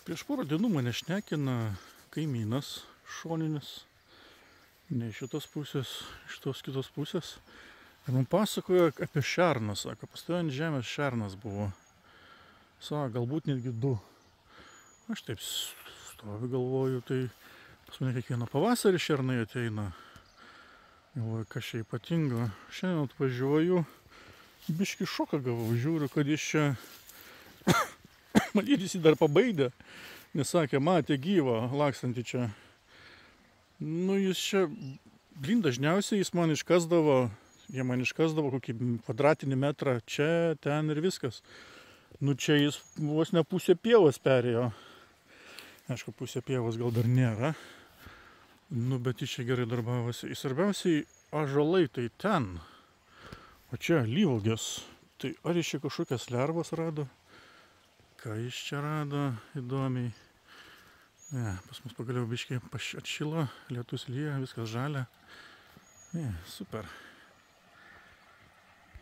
Prieš porą dienų mane šnekina kaimynas šoninis, ne iš šitos pusės, iš tos kitos pusės. Ir man pasakojo apie šerną, sako, pastojo ant žemės šernas buvo. Sako, galbūt netgi 2. Aš taip stoviu, galvoju, tai pas mane kiekvieną pavasarį šernai ateina. Galvoju, kas čia ypatingo. Šiandien atvažiuoju, biškį šoką gavau, žiūriu, kad jis čia matyt, jis dar pabaidė, nes sakė, matė gyvą, lakstantį čia. Nu, jis čia, dažniausiai jis man iškasdavo, jie man iškasdavo kokį kvadratinį metrą, čia, ten ir viskas. Nu, čia jis vos ne pusė pievos perėjo. Aišku, pusė pievos gal dar nėra. Nu, bet jis čia gerai darbavosi. Svarbiausiai, ąžuolai tai ten. O čia alyvuogės. Tai ar jis čia kažkokias lervas rado? Ką jis čia rado įdomiai. Ne, pas mus pagaliau biškiai atšilo, lietus lyja, viskas žalia. Ne, super.